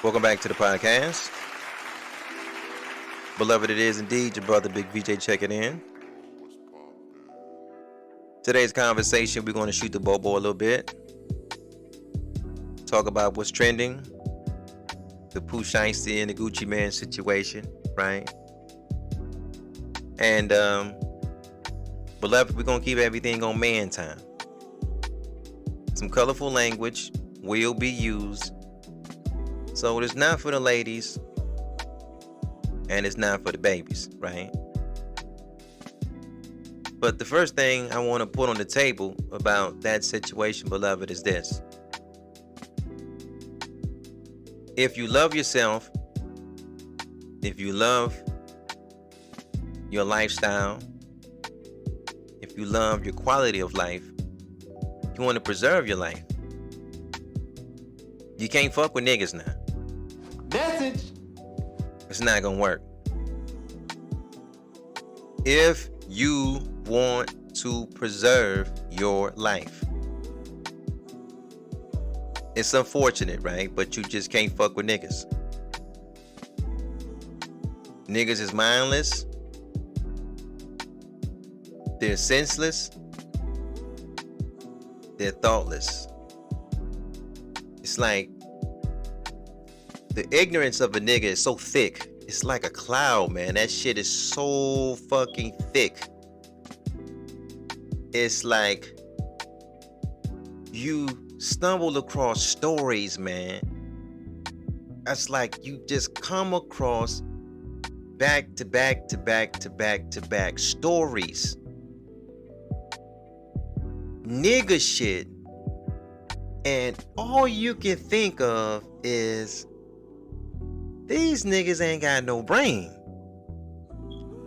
Welcome back to the podcast. Beloved, it is indeed your brother Big VJ checking in. Today's conversation, we're going to shoot the bobo a little bit. Talk about what's trending. The Pooh Shiesty and the Gucci Man situation, right? And, beloved, we're going to keep everything on man time. Some colorful language will be used. So it's not for the ladies and it's not for the babies, right? But the first thing I want to put on the table about that situation, beloved, is this. If you love yourself, if you love your lifestyle, if you love your quality of life, you want to preserve your life, you can't fuck with niggas now. Message. It's not gonna work. If you want to preserve your life, it's unfortunate, right? But you just can't fuck with niggas. Niggas is mindless. They're senseless. They're thoughtless. It's like the ignorance of a nigga is so thick. It's like a cloud, man. That shit is so fucking thick. It's like you stumble across stories, man. That's like you just come across back to back to back to back to back stories. Nigga shit. And all you can think of is these niggas ain't got no brain.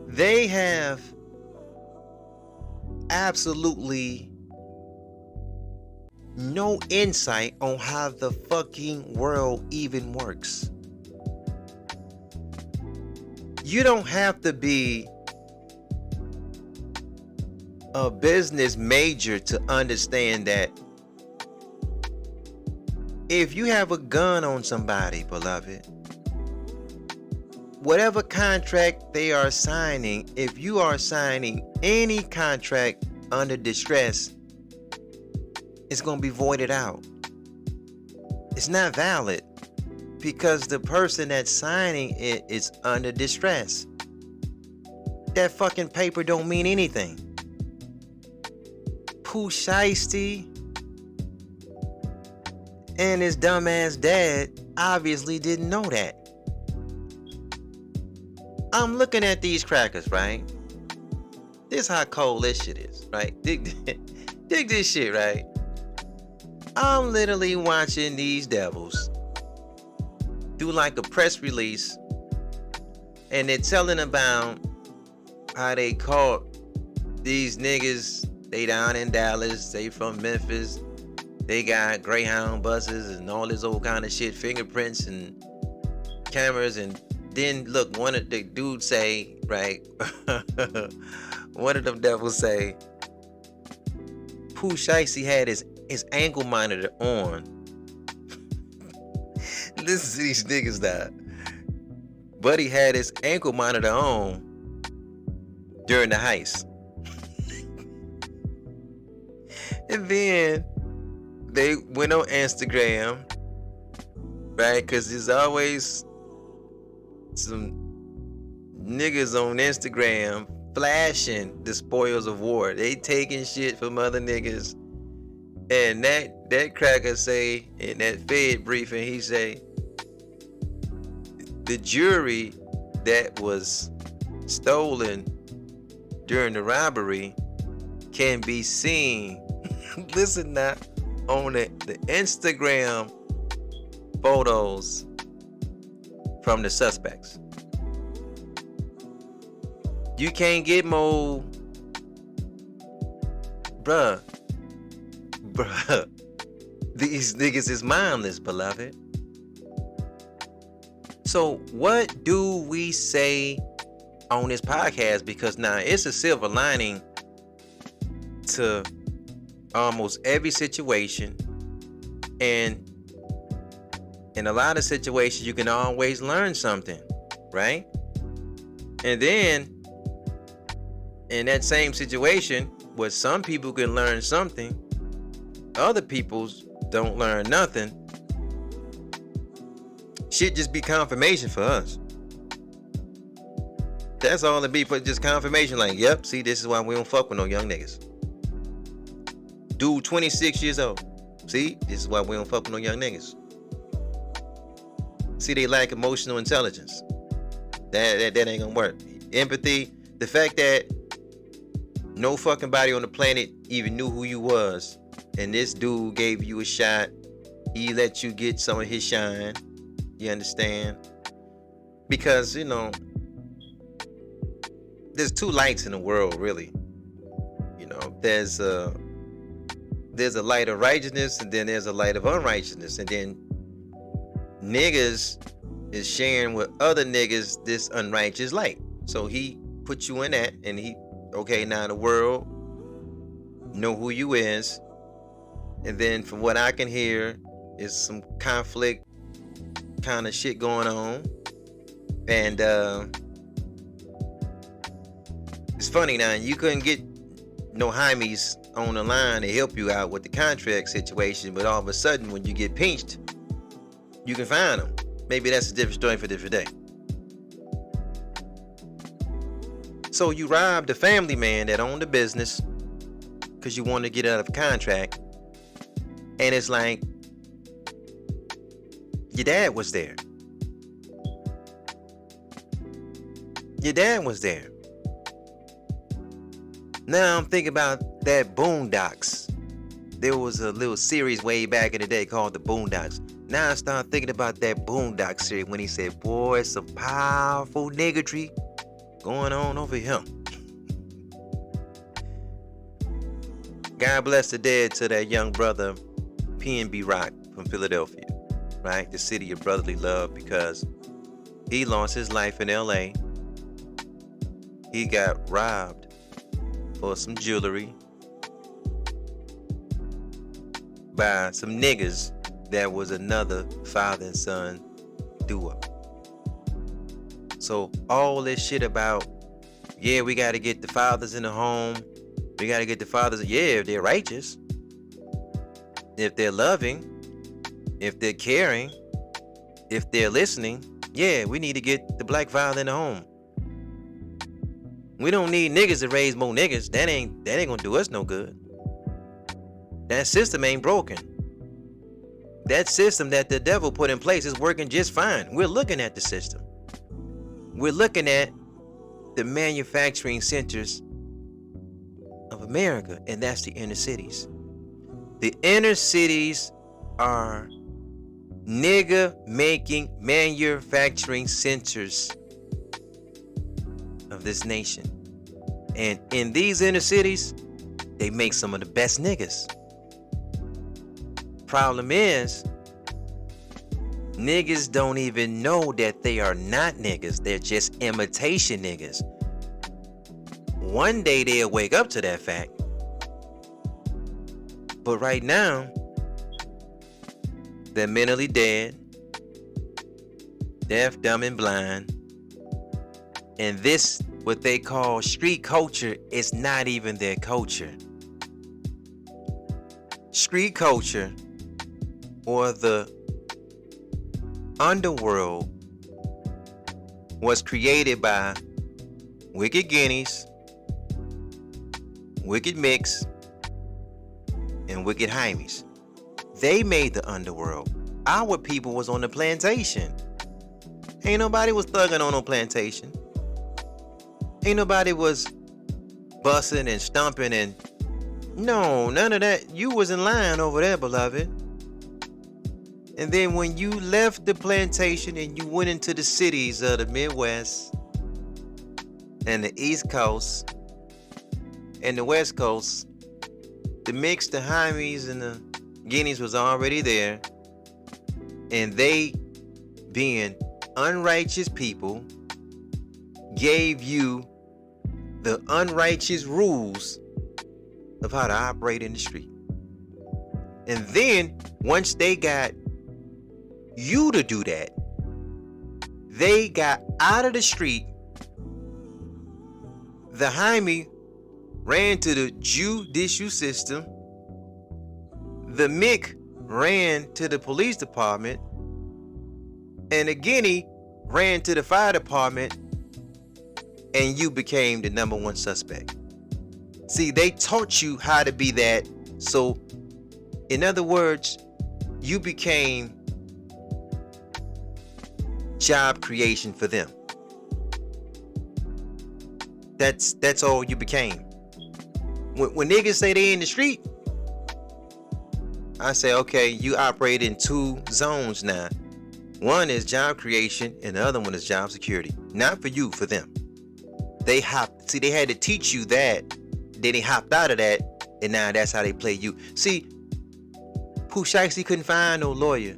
They have absolutely no insight on how the fucking world even works. You don't have to be a business major to understand that if you have a gun on somebody, beloved, whatever contract they are signing, if you are signing any contract under distress, it's going to be voided out. It's not valid because the person that's signing it is under distress. That fucking paper don't mean anything. Pooh Shiesty and his dumbass dad obviously didn't know that. I'm looking at these crackers, right? This how cold this shit is, right? Dig this shit, right? I'm literally watching these devils do like a press release, and they're telling about how they caught these niggas. They down in Dallas, they from Memphis. They got Greyhound buses and all this old kind of shit, fingerprints and cameras. And then look, one of the dudes say, right? One of them devils say, Pooh Shiesty had his ankle monitor on. Listen to these niggas now. Buddy had his ankle monitor on during the heist. And then they went on Instagram, right? Because there's always some niggas on Instagram flashing the spoils of war. They taking shit from other niggas. And that cracker say in that Fed briefing, he say, the jewelry that was stolen during the robbery can be seen, listen now, on the Instagram photos from the suspects. You can't get more, bruh. These niggas is mindless, beloved. So what do we say on this podcast? Because now it's a silver lining to almost every situation, and In a lot of situations, you can always learn something, right? And then, in that same situation, where some people can learn something, other people's don't learn nothing, shit just be confirmation for us. That's all it be, for just confirmation. Like, yep, see, this is why we don't fuck with no young niggas. Dude, 26 years old. See, this is why we don't fuck with no young niggas. See, they lack emotional intelligence. That ain't gonna work. Empathy, the fact that no fucking body on the planet even knew who you was, and this dude gave you a shot. He let you get some of his shine. You understand? Because, you know, there's two lights in the world, really. You know, there's a light of righteousness, and then there's a light of unrighteousness, and then niggas is sharing with other niggas this unrighteous light. So he put you in that, and okay, now the world know who you is, and then from what I can hear is some conflict kind of shit going on, and it's funny now, you couldn't get no homies on the line to help you out with the contract situation, but all of a sudden when you get pinched, you can find them. Maybe that's a different story for a different day. So you robbed the family man that owned the business because you wanted to get out of a contract, and it's like your dad was there. Your dad was there. Now I'm thinking about that Boondocks. There was a little series way back in the day called the Boondocks. Now I start thinking about that Boondocks series when he said, boy, some powerful niggatry going on over here. God bless the dead to that young brother, P&B Rock from Philadelphia, right? The city of brotherly love, because he lost his life in LA. He got robbed for some jewelry by some niggas that was another father and son duo. So all this shit about, yeah, we got to get the fathers in the home. We got to get the fathers. Yeah, if they're righteous, if they're loving, if they're caring, if they're listening, yeah, we need to get the black father in the home. We don't need niggas to raise more niggas. That ain't gonna do us no good. That system ain't broken. That system that the devil put in place is working just fine. We're looking at the system. We're looking at the manufacturing centers of America, and that's the inner cities. The inner cities are nigga making manufacturing centers of this nation. And in these inner cities, they make some of the best niggas. Problem is, niggas don't even know that they are not niggas. They're just imitation niggas. One day they'll wake up to that fact. But right now, they're mentally dead, deaf, dumb, and blind. And this, what they call street culture, is not even their culture. Street culture, or the underworld, was created by wicked guineas, wicked mix, and wicked hymies. They made the underworld. Our people was on the plantation. Ain't nobody was thugging on no plantation. Ain't nobody was bussing and stumping and no, none of that. You was in line over there, beloved. And then when you left the plantation and you went into the cities of the Midwest and the East Coast and the West Coast, the mix, the hymies, and the guineas was already there. And they, being unrighteous people, gave you the unrighteous rules of how to operate in the street. And then once they got you to do that. They got out of the street. The Jaime ran to the judicial system. The Mick ran to the police department. And the Guinea ran to the fire department. And you became the number one suspect. See, they taught you how to be that. So, in other words, you became job creation for them. That's all you became. When niggas say they in the street, I say, okay, you operate in two zones now. One is job creation and the other one is job security. Not for you, for them. They had to teach you that. Then they hopped out of that, and now that's how they play you. See, Pooh Shiesty couldn't find no lawyer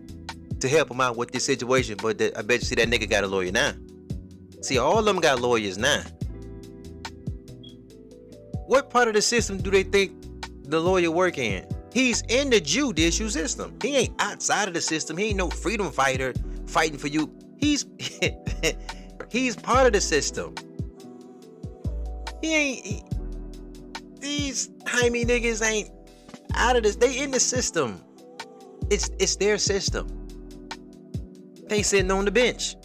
to help him out with this situation, but I bet you see that nigga got a lawyer now. See, all of them got lawyers now. What part of the system do they think the lawyer work in? He's in the judicial system. He ain't outside of the system. He ain't no freedom fighter fighting for you. He's part of the system. These Jaime niggas ain't out of this. They in the system. It's their system. They sitting on the bench.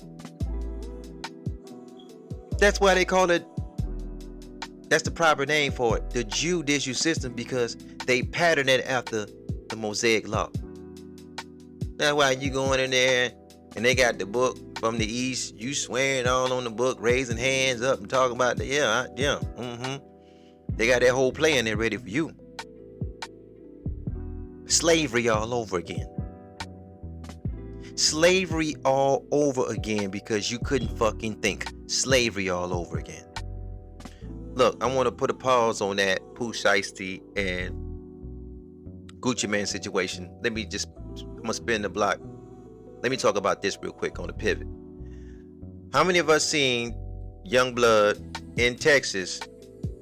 That's why they call it, that's the proper name for it, the judicial system, because they pattern it after the Mosaic Law. That's why you going in there and they got the book from the East, you swearing all on the book, raising hands up and talking about the, They got that whole play in there ready for you. Slavery all over again. Slavery all over again because you couldn't fucking think. Slavery all over again. Look, I want to put a pause on that Pooh Shiesty and Gucci Mane situation. I'm gonna spin the block. Let me talk about this real quick on the pivot. How many of us seen young blood in Texas,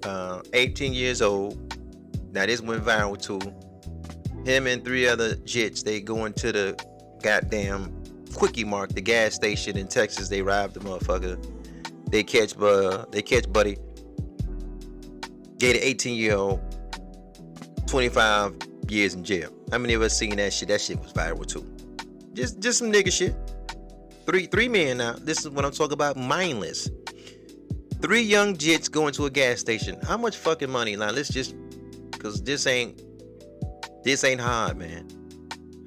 18 years old? Now this went viral too. Him and 3 other jits, they going to the goddamn Quickie Mart, the gas station in Texas. They robbed the motherfucker. They catch Buddy. Gave the 18-year-old 25 years in jail. How many of us seen that shit? That shit was viral too. Just some nigga shit. Three men now. This is what I'm talking about. Mindless. 3 young jits going to a gas station. How much fucking money? Now let's just, cause this ain't hard, man.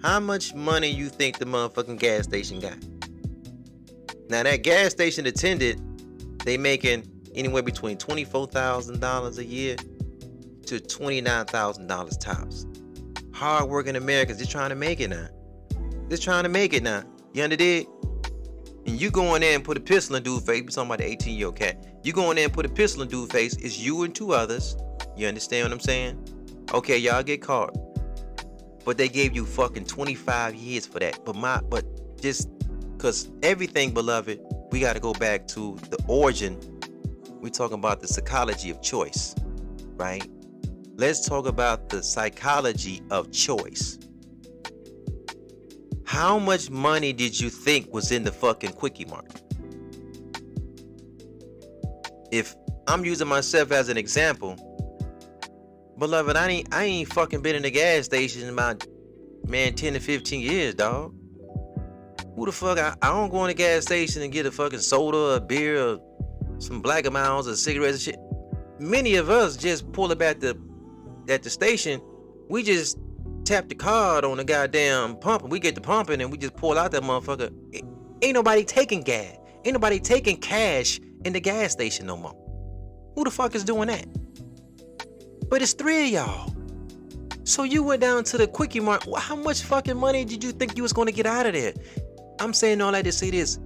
How much money you think the motherfucking gas station got? Now that gas station attendant, they making anywhere between $24,000 a year to $29,000 tops. Hard working Americans, they're trying to make it now. You understand? And you go in there and put a pistol in dude's face. We talking about the 18-year-old cat. You go in there and put a pistol in dude's face. It's you and 2 others. You understand what I'm saying? Okay, y'all get caught. But they gave you fucking 25 years for that. But just because everything, beloved, we got to go back to the origin. We talking about the psychology of choice, right? Let's talk about the psychology of choice. How much money did you think was in the fucking Quickie Mart? If I'm using myself as an example, beloved, I ain't fucking been in the gas station in about, 10 to 15 years, dog. Who the fuck, I don't go in the gas station and get a fucking soda, a beer, or some Black & Milds, or cigarettes and shit. Many of us just pull up at the station. We just tap the card on the goddamn pump and we get the pumping and we just pull out that motherfucker. Ain't nobody taking gas. Ain't nobody taking cash in the gas station no more. Who the fuck is doing that? But it's 3 of y'all. So you went down to the Quickie Mart. How much fucking money did you think you was gonna get out of there? I'm saying all that to say this.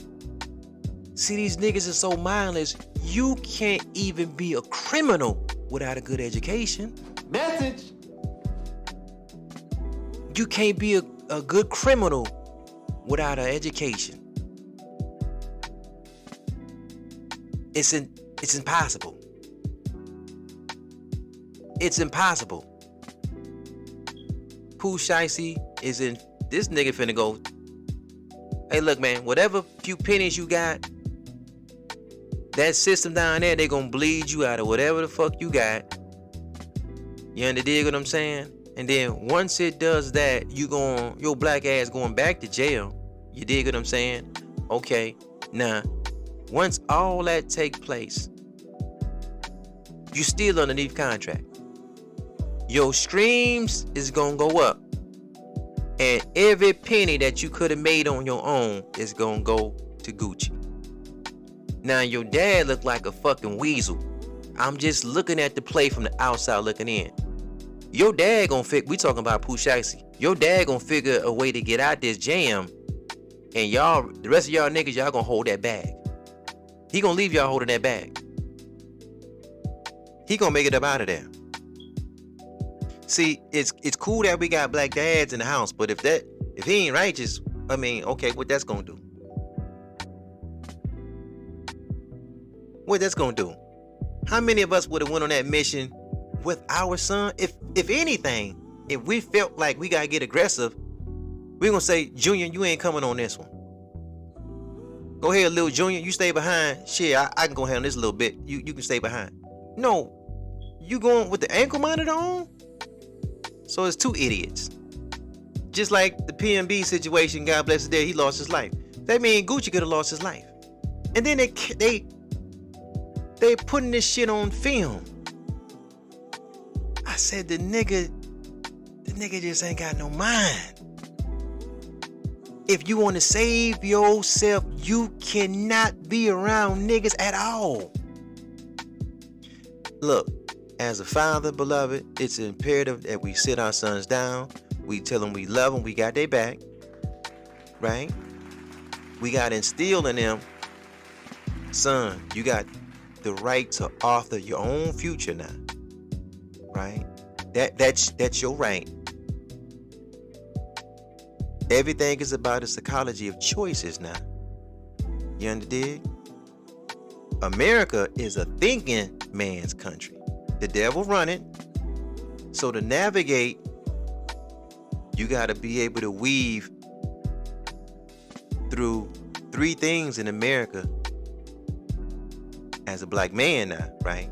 See, these niggas are so mindless. You can't even be a criminal without a good education. Message. You can't be a good criminal without an education. It's impossible. It's impossible. Pooh Shiesty is in. This nigga finna go Hey, look, man, whatever few pennies you got, that system down there, they gonna bleed you out of whatever the fuck you got. You understand what I'm saying? And then once it does that, your black ass going back to jail. You dig what I'm saying? Okay. Now, once all that take place, you still underneath contract. Your streams is gonna go up. And every penny that you could have made on your own is gonna go to Gucci. Now your dad looked like a fucking weasel. I'm just looking at the play from the outside looking in. Your dad gonna we talking about Pooh Shiesty. Your dad gonna figure a way to get out this jam. And y'all, the rest of y'all niggas, y'all gonna hold that bag. He gonna leave y'all holding that bag. He gonna make it up out of there. See, it's cool that we got black dads in the house, but if he ain't righteous, I mean, okay, what that's gonna do? What that's gonna do? How many of us would have went on that mission with our son? If anything, if we felt like we gotta get aggressive, we gonna say, Junior, you ain't coming on this one. Go ahead, little Junior, you stay behind. Shit, I can go handle this a little bit. You can stay behind. No, you going with the ankle monitor on? So it's two idiots. Just like the PMB situation, God bless his dead, he lost his life. That means Gucci could have lost his life. And then they putting this shit on film. I said the nigga just ain't got no mind. If you want to save yourself, you cannot be around niggas at all. Look, as a father, beloved, it's imperative that we sit our sons down. We tell them we love them. We got their back. Right? We got to instill in them, son, you got the right to author your own future now. Right? That's your right. Everything is about the psychology of choices now. You understand? America is a thinking man's country. The devil run it. So to navigate, you got to be able to weave through three things in America as a black man now, right?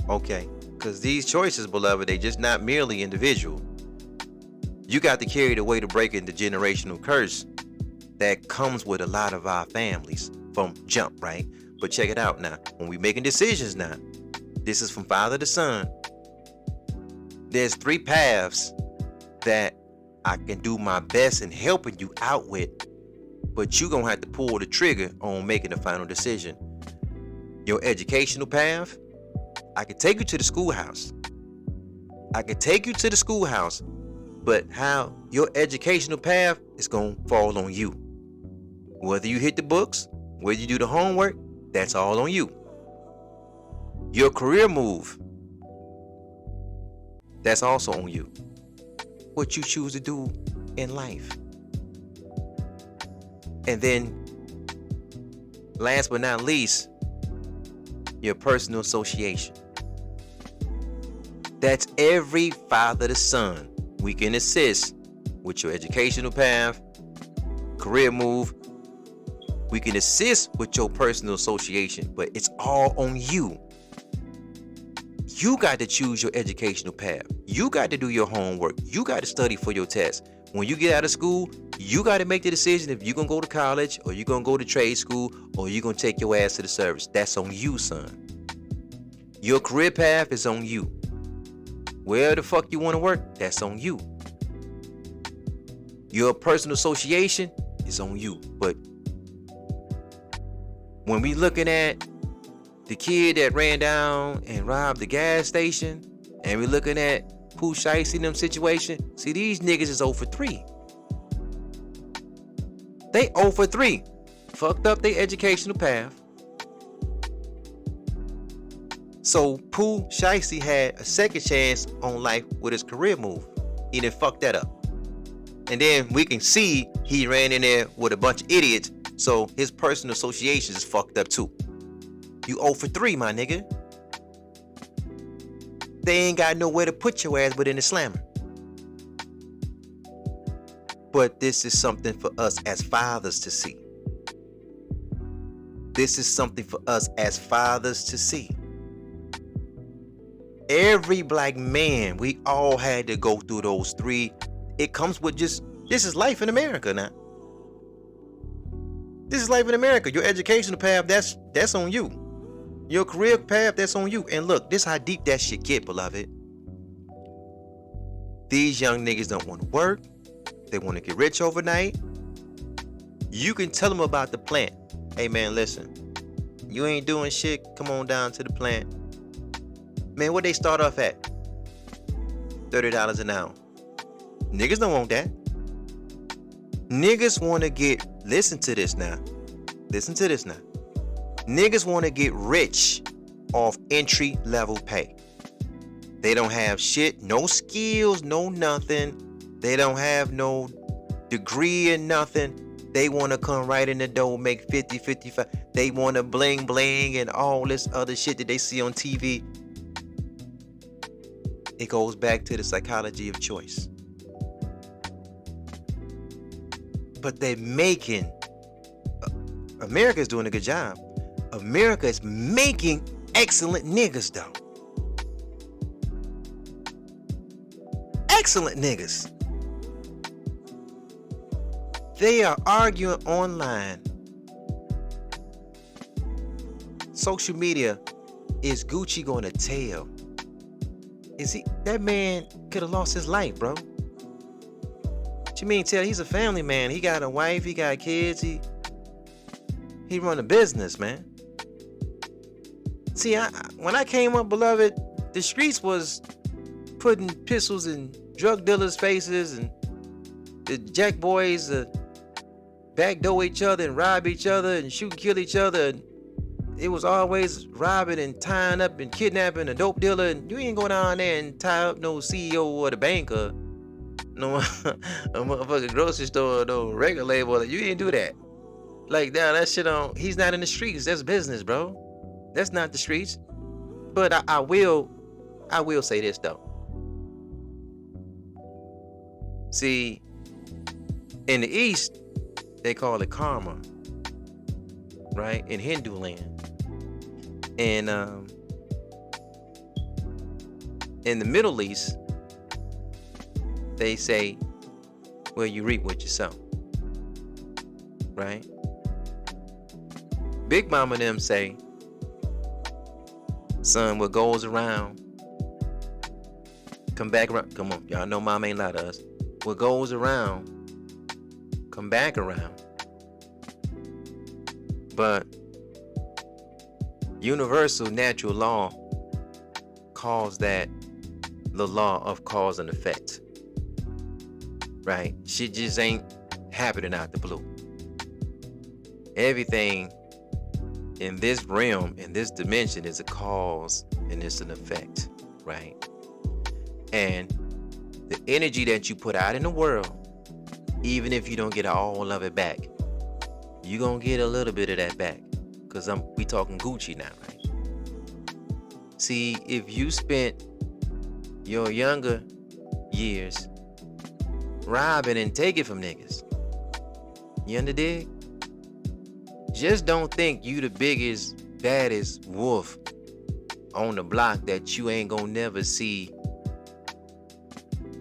Okay, because these choices, beloved, they just not merely individual. You got to carry the weight of breaking the generational curse that comes with a lot of our families from jump, right? But check it out now. When we making decisions now, this is from father to son. There's three paths that I can do my best in helping you out with, but you're going to have to pull the trigger on making the final decision. Your educational path, I can take you to the schoolhouse. But how your educational path is going to fall on you. Whether you hit the books, whether you do the homework, that's all on you. Your career move, that's also on you. What you choose to do in life. And then, last but not least, your personal association. That's every father to son. We can assist with your educational path, career move. We can assist with your personal association, but it's all on you. You got to choose your educational path. You got to do your homework. You got to study for your test. When you get out of school, you got to make the decision if you're going to go to college or you're going to go to trade school or you're going to take your ass to the service. That's on you, son. Your career path is on you. Where the fuck you want to work, that's on you. Your personal association is on you. But when we looking at the kid that ran down and robbed the gas station, and we looking at Pooh Shiesty in them situation, see, these niggas is 0 for 3. They 0 for 3. Fucked up their educational path. So Pooh Shiesty had a second chance on life with his career move. He didn't fuck that up. And then we can see he ran in there with a bunch of idiots, so his personal associations is fucked up too. You 0 for 3, my nigga. They ain't got nowhere to put your ass but in the slammer. But this is something for us as fathers to see. This is something for us as fathers to see. Every black man, we all had to go through those three. It comes with this is life in America now. This is life in America. Your educational path, that's on you. Your career path, that's on you. And look, this is how deep that shit get, beloved. These young niggas don't want to work. They want to get rich overnight. You can tell them about the plant. Hey man, listen. You ain't doing shit. Come on down to the plant. Man, what they start off at? $30 an hour. Niggas don't want that. Niggas want to get, listen to this now. Niggas want to get rich off entry level pay. They don't have shit, no skills, no nothing. They don't have no degree in nothing. They want to come right in the door, make 50, 55. They want to bling bling and all this other shit that they see on TV. It goes back to the psychology of choice. But they're making, America's doing a good job. America is making excellent niggas though. Excellent niggas. They are arguing online. Social media, is Gucci going to tell? That man could have lost his life, bro. What you mean tell? He's a family man. He got a wife, he got kids, he run a business, man. See, when I came up, beloved, the streets was putting pistols in drug dealers' faces, and the jack boys backdoor each other and rob each other and shoot and kill each other. And it was always robbing and tying up and kidnapping a dope dealer. And you ain't go down there and tie up no CEO of the bank or no a motherfucking grocery store or no record label. You didn't do that. Like that shit on. He's not in the streets. That's business, bro. That's not the streets. But I will say this though. See, in the East, they call it karma, right? In Hindu land. And in the Middle East, they say, well, you reap what you sow, right? Big Mama and them say, son, what goes around, come back around. Come on, y'all know Mama ain't lie to us. What goes around, come back around. But universal natural law calls that the law of cause and effect, right? Shit just ain't happening out the blue. Everything in this realm, in this dimension, is a cause and it's an effect, right? And the energy that you put out in the world, even if you don't get all of it back, you gonna get a little bit of that back. Cause we talking Gucci now, right? See, if you spent your younger years robbing and taking from niggas, you underdig? Just don't think you the biggest, baddest wolf on the block that you ain't gonna never see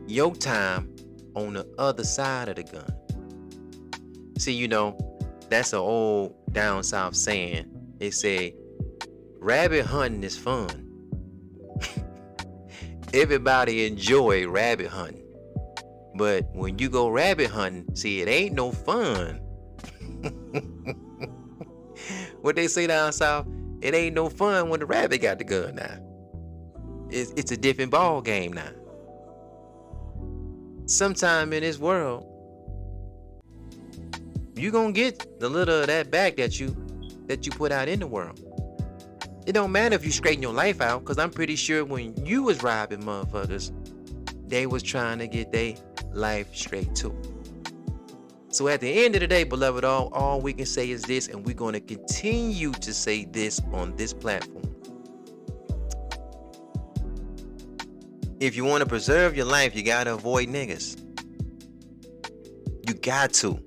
your time on the other side of the gun. See, you know, that's an old down south saying. They say, rabbit hunting is fun. Everybody enjoy rabbit hunting. But when you go rabbit hunting, see, it ain't no fun. What they say down south, it ain't no fun when the rabbit got the gun now. It's a different ball game now. Sometime in this world, you gonna get the little of that back that you put out in the world. It don't matter if you straighten your life out, because I'm pretty sure when you was robbing motherfuckers, they was trying to get their life straight too. So at the end of the day, beloved, all we can say is this, and we're going to continue to say this on this platform. If you want to preserve your life, you got to avoid niggas. got to.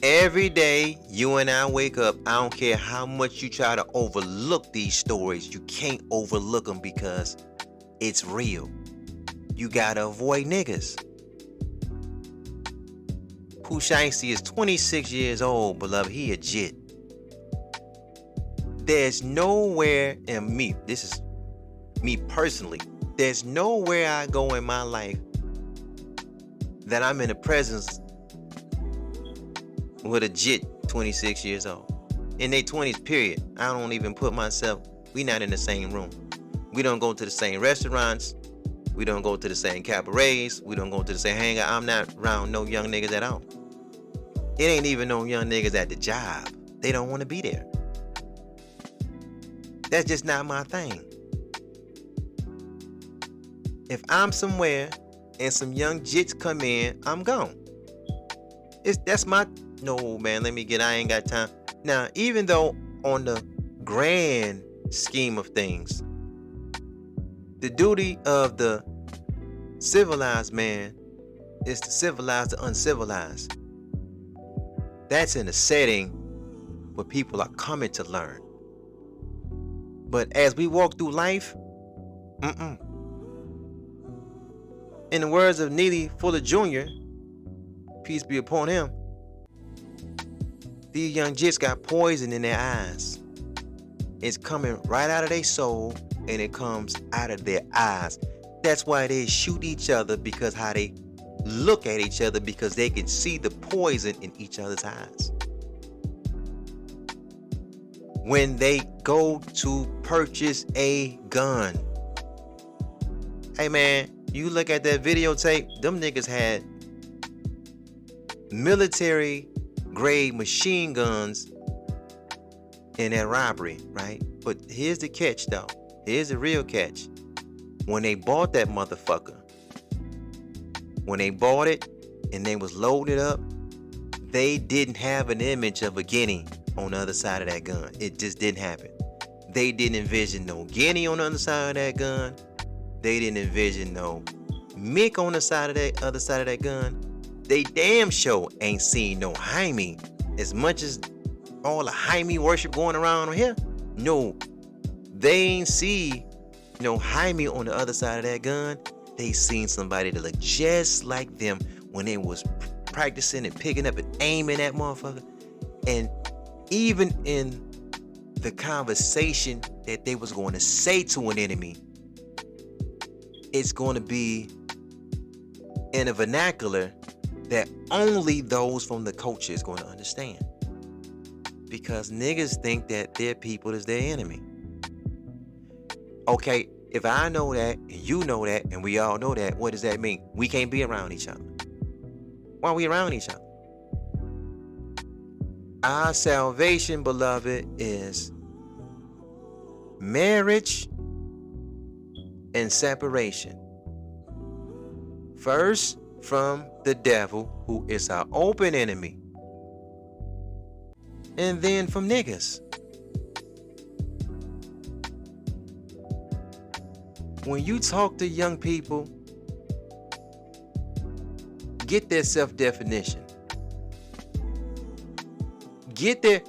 Every day you and I wake up, I don't care how much you try to overlook these stories, you can't overlook them because it's real. You gotta avoid niggas. Pooh Shiesty is 26 years old, beloved. He a jit. There's nowhere in me, this is me personally, there's nowhere I go in my life that I'm in the presence with a jit 26 years old. In their 20s, period. I don't even put myself, we not in the same room. We don't go to the same restaurants. We don't go to the same cabarets. We don't go to the same hangout. I'm not around no young niggas at all. It ain't even no young niggas at the job. They don't want to be there. That's just not my thing. If I'm somewhere and some young jits come in, I'm gone. That's my, no man, I ain't got time. Now, even though on the grand scheme of things, the duty of the civilized man is to civilize the uncivilized. That's in a setting where people are coming to learn. But as we walk through life, in the words of Neely Fuller Jr., peace be upon him, these young jits got poison in their eyes. It's coming right out of their soul and it comes out of their eyes. That's why they shoot each other, because how they look at each other, because they can see the poison in each other's eyes. When they go to purchase a gun, hey man, you look at that videotape, them niggas had military grade machine guns in that robbery, right? But here's the catch though. Here's the real catch. When they bought that motherfucker, when they bought it and they was loaded up, they didn't have an image of a guinea on the other side of that gun. It just didn't happen. They didn't envision no guinea on the other side of that gun. They didn't envision no mink on the side of that other side of that gun. They damn sure ain't seen no Jaime. As much as all the Jaime worship going around here, no, they ain't see no Jaime on the other side of that gun. They seen somebody that looked just like them when they was practicing and picking up and aiming that motherfucker. And even in the conversation that they was going to say to an enemy, it's going to be in a vernacular that only those from the culture is going to understand. Because niggas think that their people is their enemy. Okay, if I know that, and you know that, and we all know that, what does that mean? We can't be around each other. Why are we around each other? Our salvation, beloved, is marriage and separation. First, from the devil, who is our open enemy. And then from niggas. When you talk to young people, get their self-definition. Get their,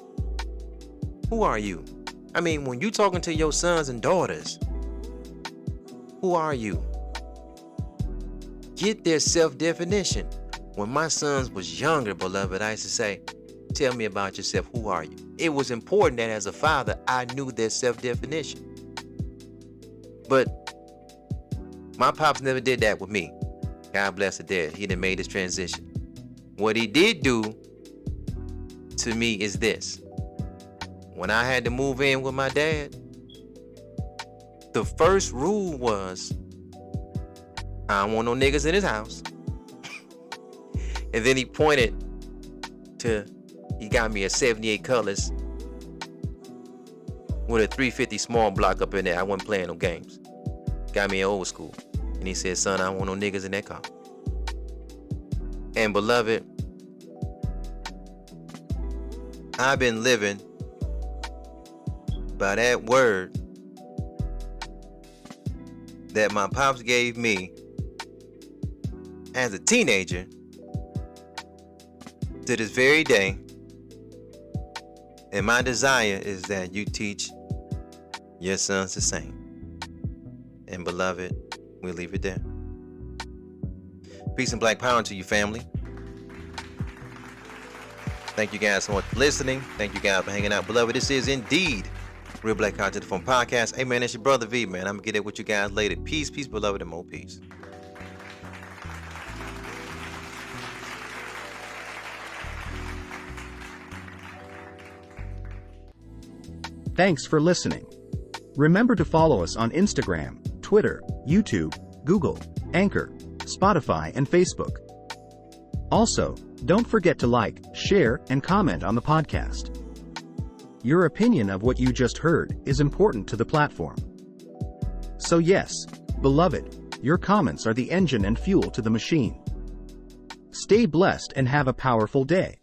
who are you? I mean, when you talking to your sons and daughters, who are you? Get their self-definition. When my sons was younger, beloved, I used to say, tell me about yourself, who are you? It was important that as a father, I knew their self-definition. But my pops never did that with me. God bless the dead. He done made this transition. What he did do to me is this. When I had to move in with my dad, the first rule was, I don't want no niggas in his house. And then he pointed to, he got me a 78 Colors with a 350 small block up in there. I wasn't playing no games. Got me an old school. And he said, son, I don't want no niggas in that car. And beloved, I've been living by that word that my pops gave me as a teenager to this very day. And my desire is that you teach your sons the same. And beloved, we'll leave it there. Peace and black power to you, family. Thank you guys so much for listening. Thank you guys for hanging out. Beloved, this is indeed Real Black Content from Podcast. Hey, man, it's your brother V, man. I'm going to get it with you guys later. Peace, peace, beloved, and more peace. Thanks for listening. Remember to follow us on Instagram, Twitter, YouTube, Google, Anchor, Spotify, and Facebook. Also, don't forget to like, share, and comment on the podcast. Your opinion of what you just heard is important to the platform. So yes, beloved, your comments are the engine and fuel to the machine. Stay blessed and have a powerful day.